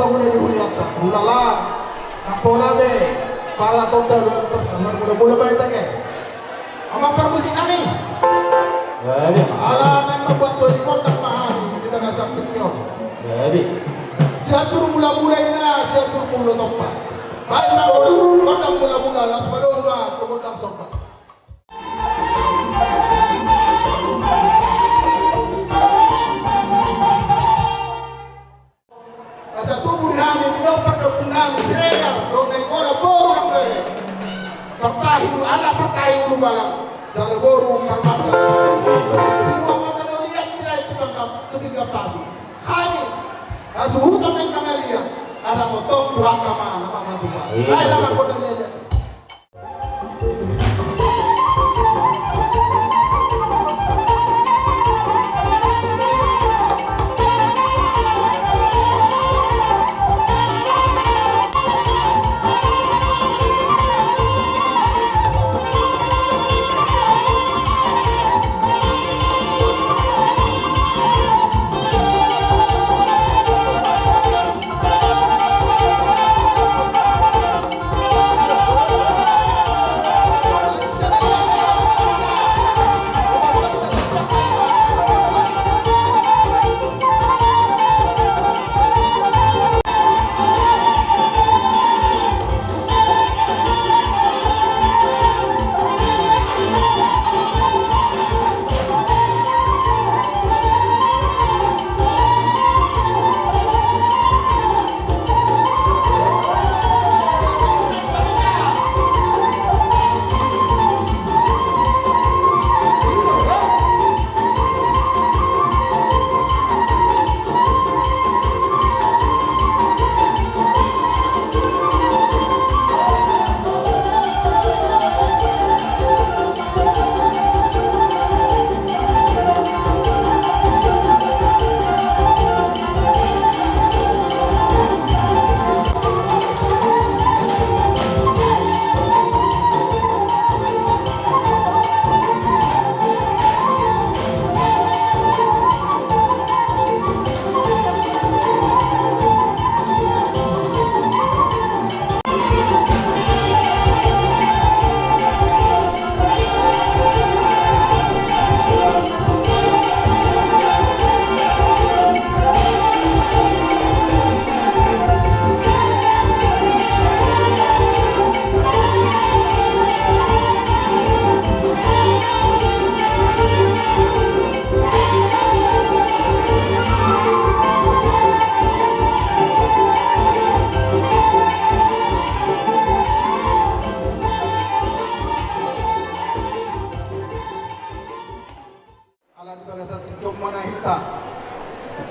mulai dihulata ulala nakola be pala total mula ba ita ke amang permusik kami ala nang membuat dari kontak mahami kita nggak sakit yo siap suruh mula-mula ina siap suruh mula topa baik na kontak mula-mula las paloma kontak sopa pertahi balang dari boru kalmata dua mata lihat tidak itu bangkap ketiga pasu kami asuhu kami lihat ada potong buah kama nama masukah baik nama kota lihat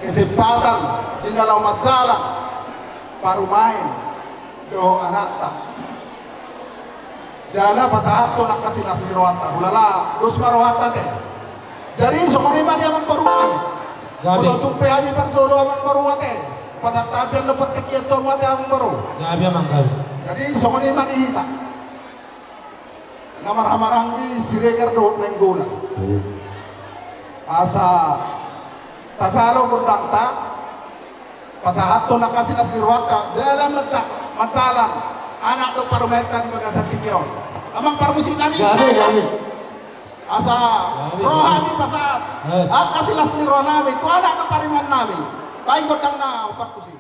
kesempatan di dalam masalah parumain do anakta jana pasahato nak kasih nas miroata hulala dos marohata teh jadi sokonima dia memperuan kalau tumpe ami pertolo amang baru teh pada tabian lepas kekiat mate amang baru jadi sokonima dihita namar-hamarang di siregar do nenggula asa tasalo berdangta pasahato nakasih nas miroata dalam masalah anak do parumentan bagasa tikyon amang parmusik kami asa rohani pasat kasih las miro nami tu anak do pariman nami baik godang na upat kusi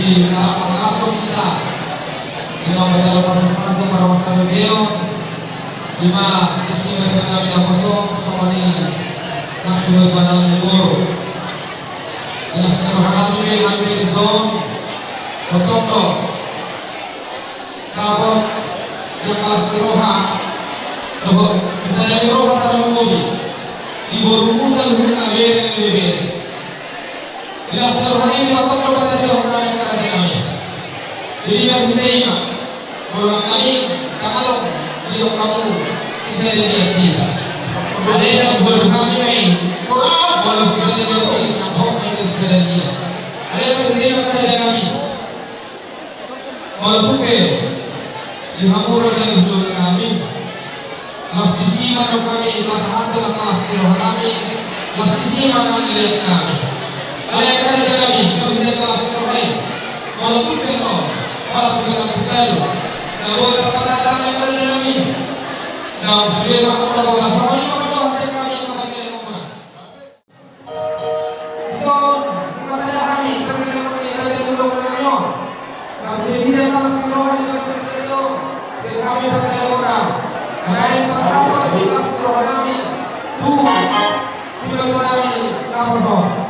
di langsung kita dengan betul langsung para masyarakat beliau lima isi mereka kami yang kosong somani nasi pada libur dan sekarang kami hampir di zon bertonton kabut yang kelas roha loh bisa jadi roha dalam mobil di berurusan dengan yang lebih bila seluruh ini otak coba tadi lo kami kerja kami jadi bagi terima kalau kami kalau hidup kamu sisa dari kita ada yang boleh kami main kalau sisa dari kita nampak main sisa dari dia ada yang bagi terima kerja kami kalau tuke dihamur jadi hidup kami mas disima kami masa hantu kelas seluruh kami mas disima kami lihat kami ada yang kerja kami, kalau tidak kalah sekolah kalau tuh kalau tuh baru, kalau kita pasang yang kerja kami, nah sudah makan kalau sama ini makan hasil kami yang makan kalian mana? So, masalah kami, kerja dulu kami, kami tidak kalah sekolah juga sesuatu, kami pakai orang, naik pasang kita sekolah kami, tuh sudah kami apa so?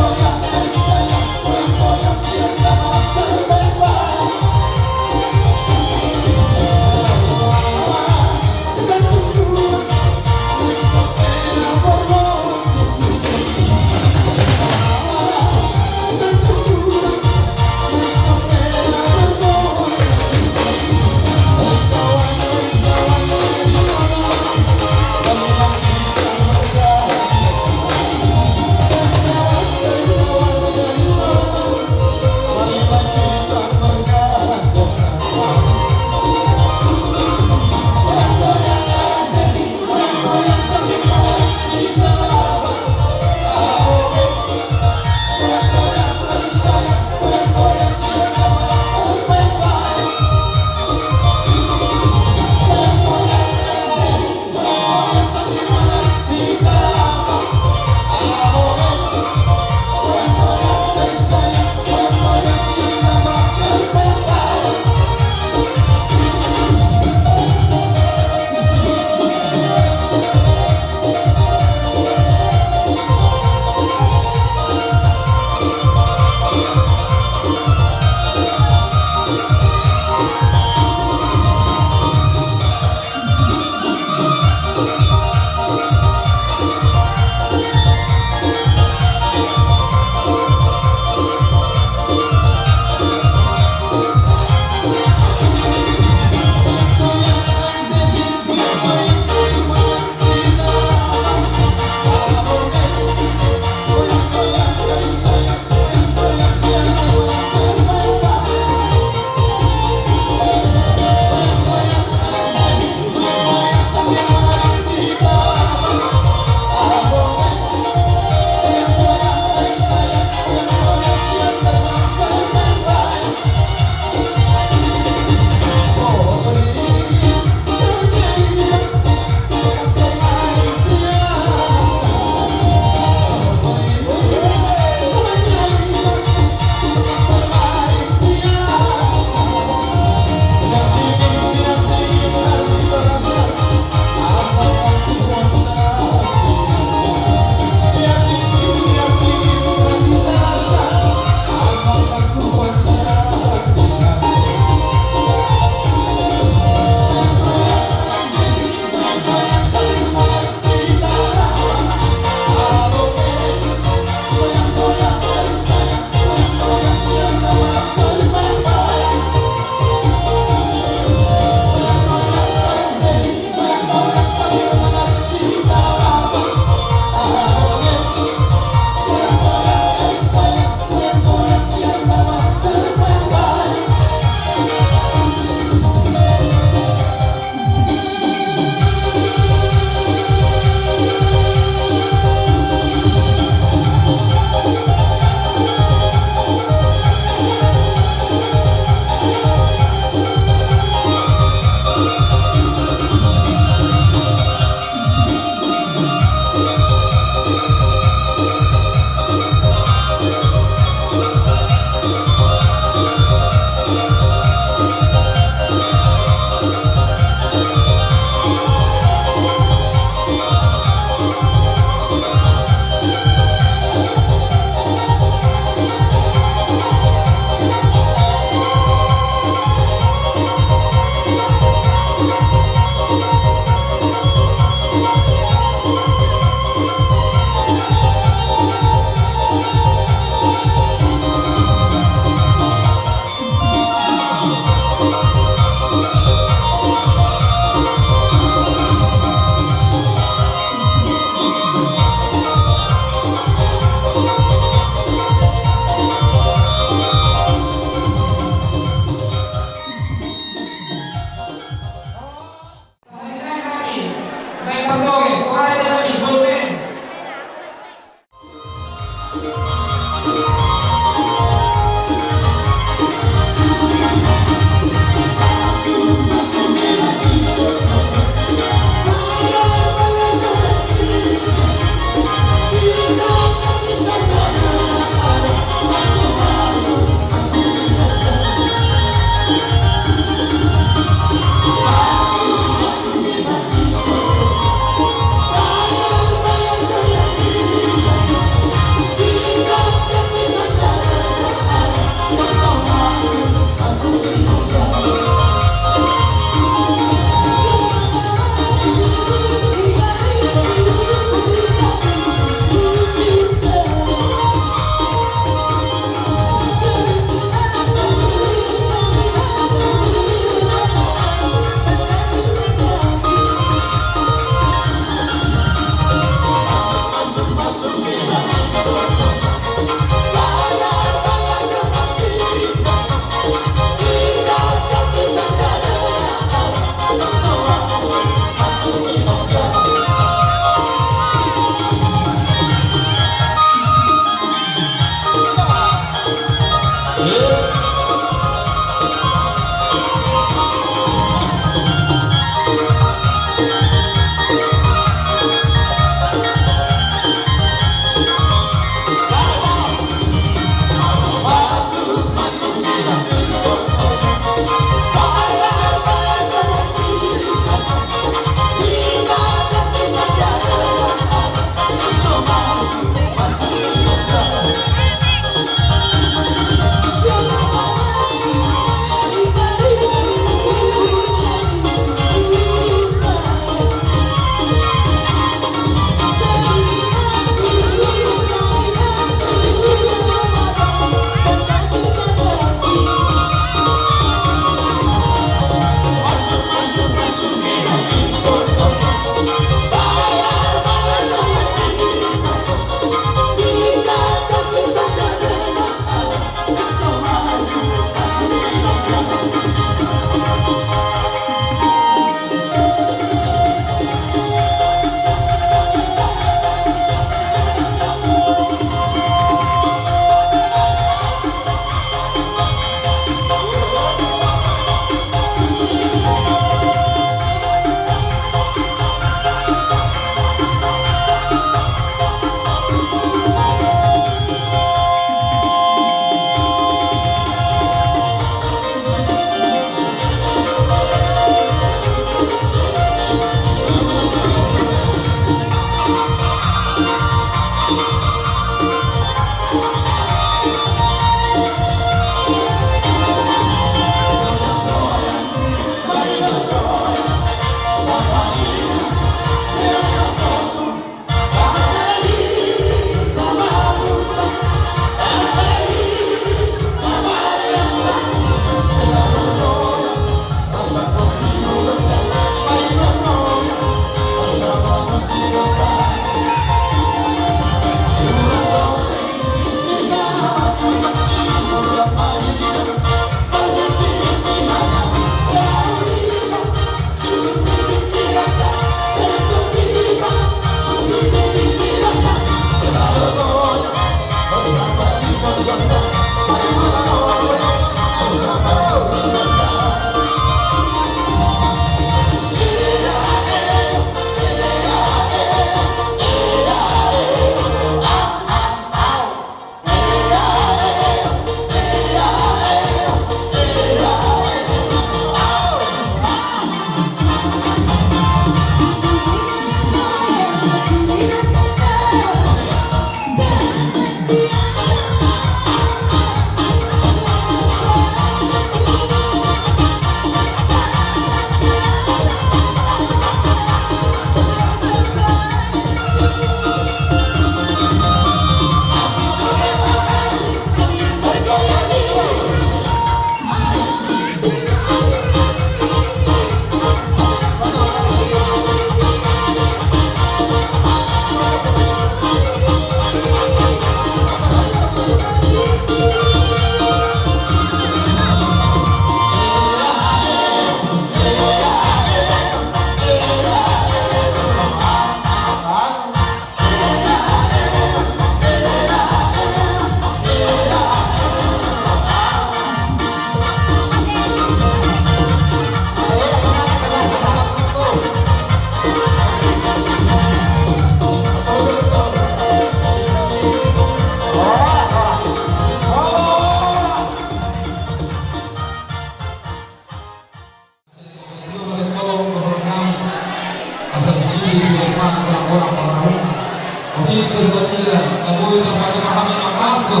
sosotira nabuhi tapatu pahami makaso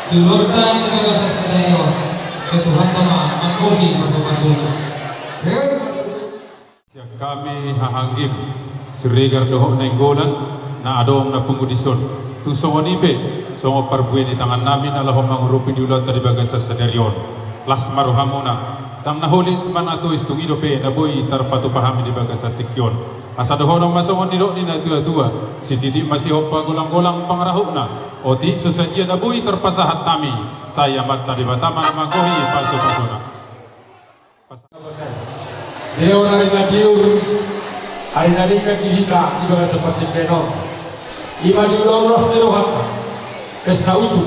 dilutan kebebasan sedayo setuhan nama angkohi masuk-masuk. Kami hahanggip Siregar dohok nenggolan na adong na pungudison tu songo nipe songo parbuin di tangan namin alahom mangurupi diulat tadi bagai sasadarion las maruhamuna tam nahulit man ato istungido pe naboy tarpatu pahami di bagai satikyon asa dohonong masongon nilo ni na tua-tua si titik masih hopa golang-golang pangrahuk na oti susadia naboy terpasahat kami saya mata di batama mangkohi pasu-pasuna. Leo nari ngajiur, hari nari kagihita juga seperti penon. Ima diulos terohata, pesta uju,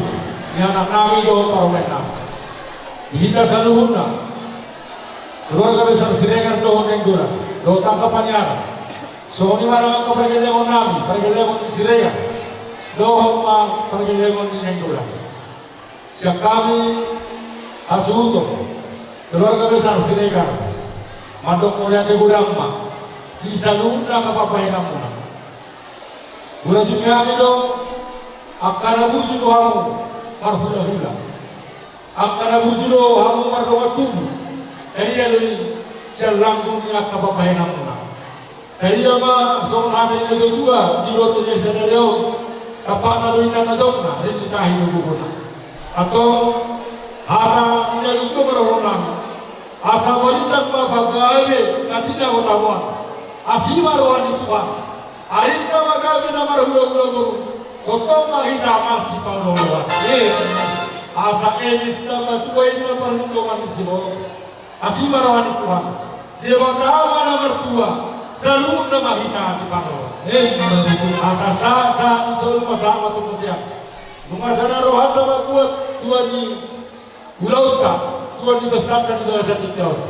ni anak nami do paromena. Dihita saluhuna, keluarga besar Siregar do nenggura, do tangkapannya. So ni mana kapagilengon nami, kapagilengon Siregar, do ma kapagilengon nenggura. Siap kami asuto, keluarga besar Siregar. Mandok mulia ke gudang bisa lunda kapapain muna. Gula jumia amido akana bujudo hamu marhula-hula. Akana bujudo hamu marhawatubu. Eri alui sialangku niya kapapain muna. Eri ama songan ada ini dua di loto jadi sadaleo kapak naruin na dogna rin ditahin nugubuna. Atau hara ini luto marhawang asa wanita mabagale natina watawa asiwa rwani tuwa arinda magabe na marhulo kotoma hina masi palolowa asa enista matuwa ina parluto manisibo asiwa rwani tuwa dewa dawa na martua salu na mahina di palowa asa sa isol masama tumutia numasana rohata mabuat tuwa ni ulauta tuan dibesarkan di dalam satu tahun.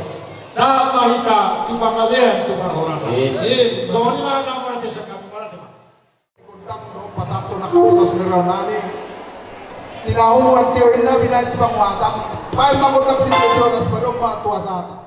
Sama kita tu panggabean tu parhorasa. Soalnya mana mana desa kami mana teman. Kundang no pasapto na kasunod nani. Tinahumuan tiyo ina binay pangwatang. Pahil magundang sitwasyon nas padong matuwa sa atin.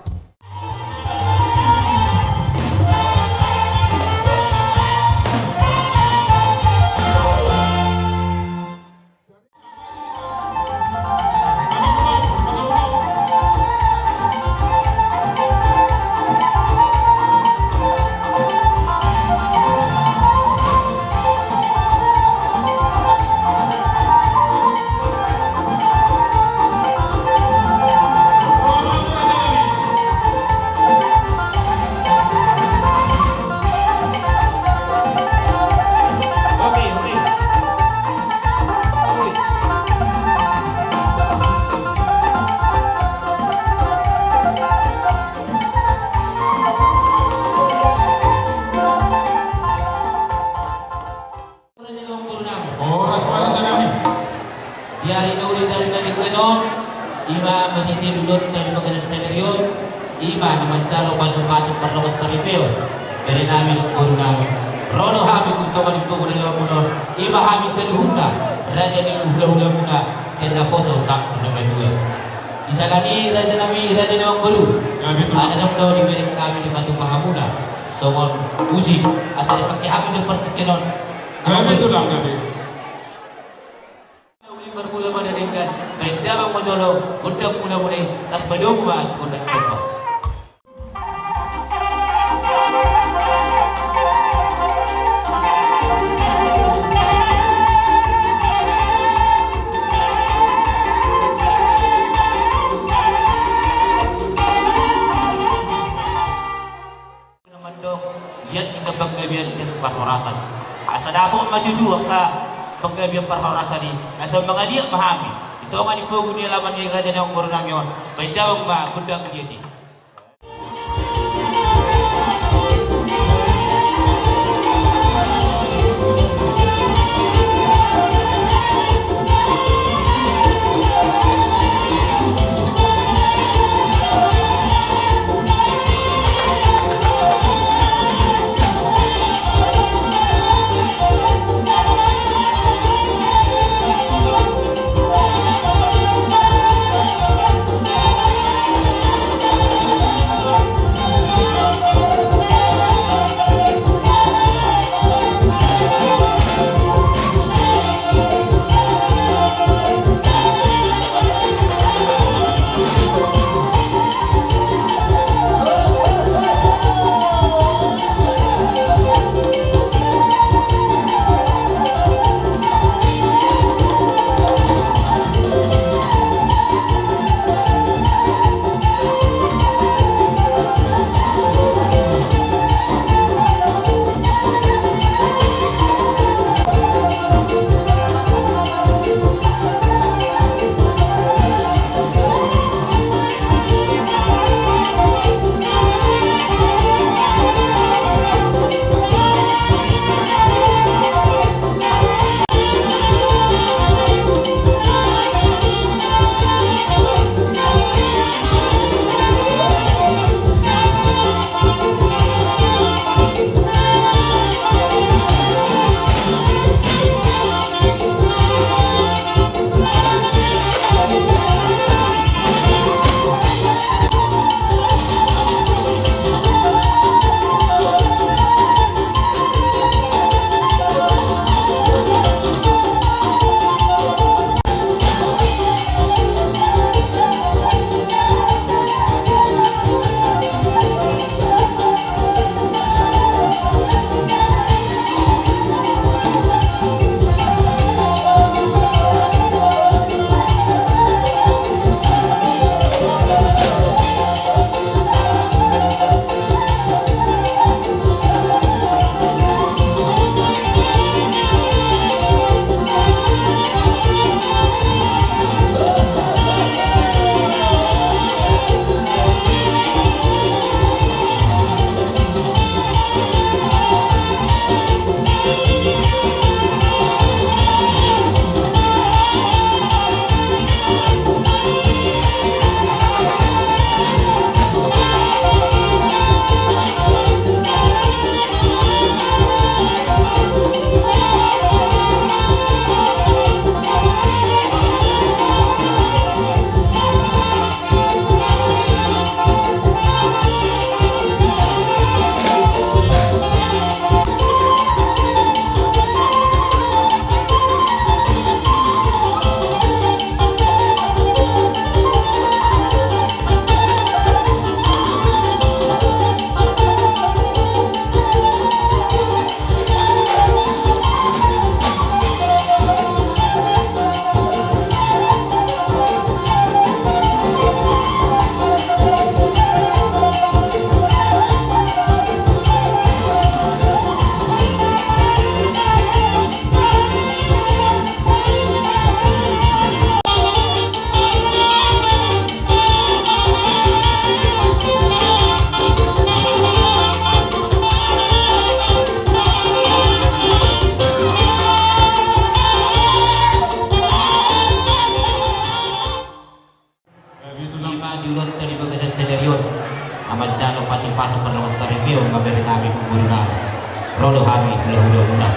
Ima meniti duduk dari bagian senerion, ima namancalo pasu-pasu perlawas saripeo. Dari namin guru namin. Rono hami tuntuman itu guru namun, ima hami seduhunda, raja ni hula-hula muna, senda poso sak nama dua. Isa kami raja nami raja nama baru. Ada nama daun di milik kami di batu pahamuna. Somon uji, asal dipakai hami seperti kenon. Kami tulang kami. Bermula mana dengan benda bang menjolo undang mula-mula tas bedong buat undang coba. Mandok lihat kita penggabian dan perhorasan. Asadabo maju dua ka penggabian perhorasan ini. Asal mengadia pahami. Itu orang di pugu ni laman yang raja yang baru namion. Baik dawang ba gundang dia ti. maberi namin kung guru namin. Rodo kami hula-hula muna.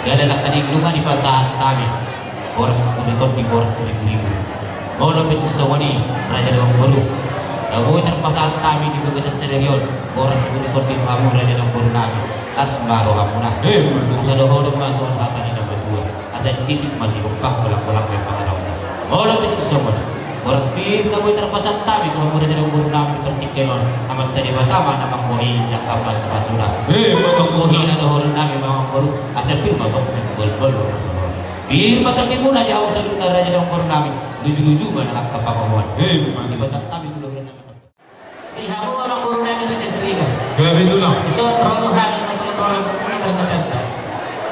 Gada nak tadi luma di pasahan kami. Boras uniton di boras 3,000. Molo itu sewani raja dong baru. Daboy terpasahan kami di Bagasan Sederion. Boras uniton di kamu raja dong baru namin. Asmaro hamuna. Usa dohodong masuk kata ni dapat dua. Asa sedikit masih bukah bolak-bolak memang ada. Molo itu sewani. Boras pin daboy terpasahan kami kamu raja dong baru namin pertikelon. Amat tadi batama namang mohi yang kapas pasura. Mohi na dohodong namin mga baru. Asa firma bang bol-bol. Bir matang muna jauh salud na raja ng koro namin. Luju-luju ba na kapapamuan? Di ba kami tulungan namin? Ihamu ang koro namin raja Srigan. Grabe ito lang. So, ronohan na tulungan ko na berkatenta.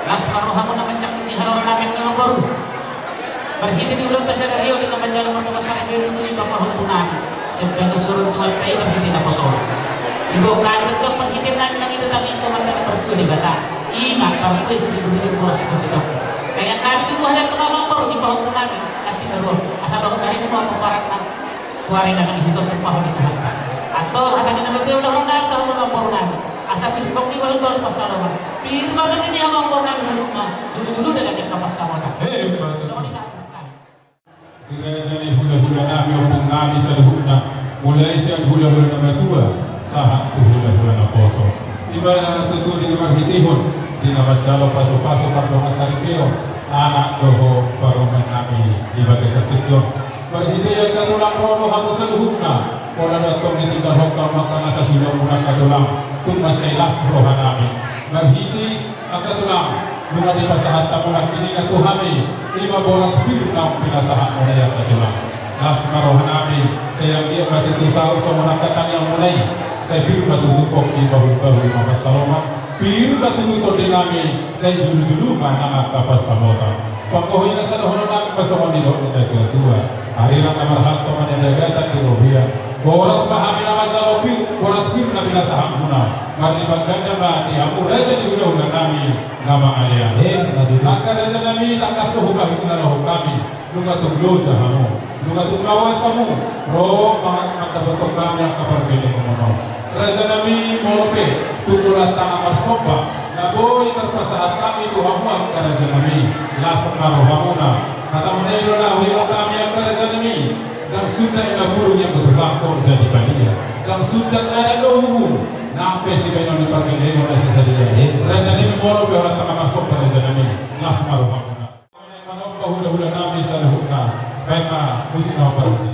Las maruha mo naman tiyang iharoon namin ng koro. Berhiti di ulang sa Rio, di naman dyan naman sa Rio, ito yung papahupo namin. Siyempre, nasurod tuwan tayo, berhiti na posol. Ibo, nagdagdag paghitin namin ng ito tangin kumanta na berhiti di bata. Ima, pangkuis, di buli yung kuras ko dito. Kaya nabi itu hal yang terlalu di bawah nabi nanti baru asal tahu dari mau peparat nak kuari nak hidup terpahu di neraka atau kata nabi itu udah orang tahu mau baru nabi asal timbang di bawah baru pasalan pir bagan ini yang mau baru nabi dulu dulu dengan yang pasalan sama di atas Kiranya hula-hula nabi opong nabi sa luhuna mulai siya hula-hula na matua sahat hula-hula na poso. Diba na natutunin naman hitihon di naman jalo paso-paso pagdong asaripeo anak doho barongan namin di Bagasan Tikyon. Berhitiyan katulang rono hamo sa luhuna pola datong itingal hokal maka nasa sulaw muna katulang tumancay las roha namin. Berhiti ang katulang nunga di pasahan tamulang kiningan tuhami 5 bolas bir na ang pinasahan mo na yan katulang. Las maroha namin sayang dia matitusao sa mga katanyang mulay sa bir matutupok di bahul-bahul mapasaloma pir matututo din namin sa julu-juluman ng kapasamota. Pagkuhin na sa lahono namin pasokon nito ito tua. Hari lang namarhat ko man nagagata di Robia. Boras mahami naman sa Robia, boras pir na pinasahan mo na. Maribagkan na ba di amura sa diunaw namin na mga liyan. Nagkada na namin ang kasuhukahin na lahok kami. Lungatuglo sa hamo. Lungatuglawa sa mo. Ro, mga matabatok kami ang kaparpiling mo mo. Raja nami molope tukulat tang amar sopa na boy terpasahat kami tuhamuat ka raja nami lasang marohamuna kata menelo na huyo kami ang raja nami dan sudah ina burung yang bersesakor jadi bania dan sudah ada dohu nampe si benon di pagileno na sa sadia raja nami molope wala tang amar sopa raja nami lasang marohamuna manong hula-hula nami sa lahuna kaya musik na parusi.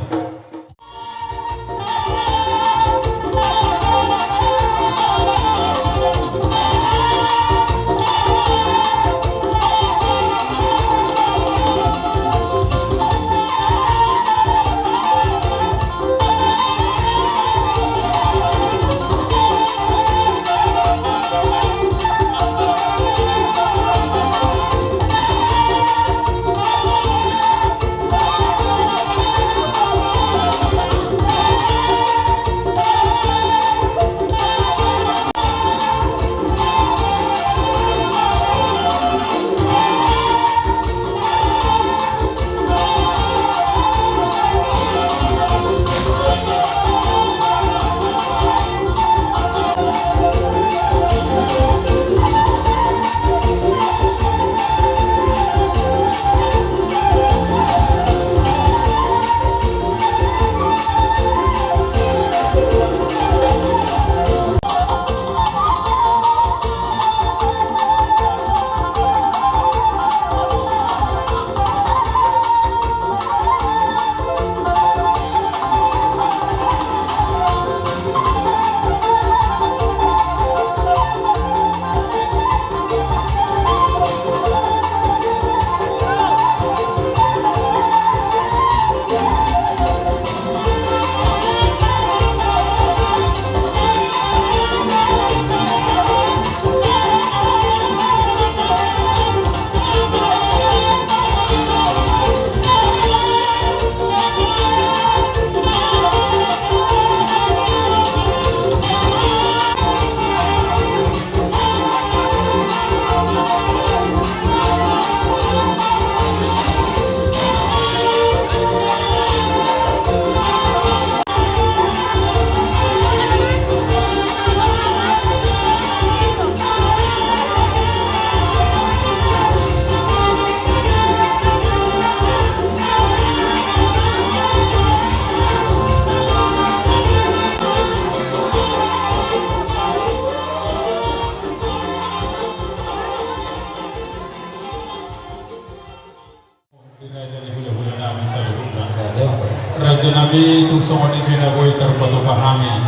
Raja ni hula-hula namin sa loob na. Ewan ko. Raja nabi itong songon ni Pinaboy tarpato kahami.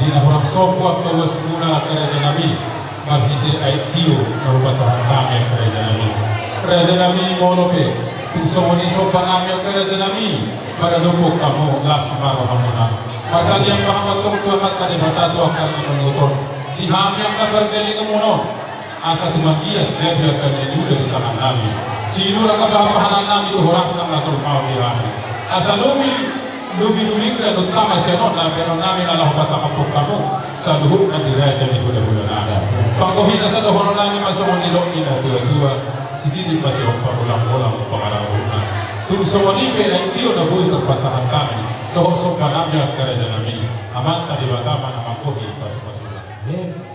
Di na kurang sopwa kawas muna ka Raja nabi. Maghiti ay tiyo na upasahan kami ka Raja nabi. Raja nabi monope. Itong songon ni sopa namin ka Raja nabi. Maranupok kamo las maro hamuna. Markaliang mahamatong tuamat ka ni Batatu akar ni manuton. Di hami ang kabargaling mo asa tumagiat biar kalian udah di tangan namin. Sinura kabahapahanan namin itu horas ng nasol mau dirami. Asa luming-luming dan utama siya noon na pero namin alam pa sa kapok kamu sa luhok na diraja ni hula-hula namin. Pangkuhin na sa dohono namin masukon nilok nila dua-dua si Didi pa siya pagulang-ulang pangarapon na. Tulusong wanipe ay tiyo na buhay kapasahan kami dohok sopa namin at karaja namin. Aman tadi batama na pangkuhin pasok-pasok.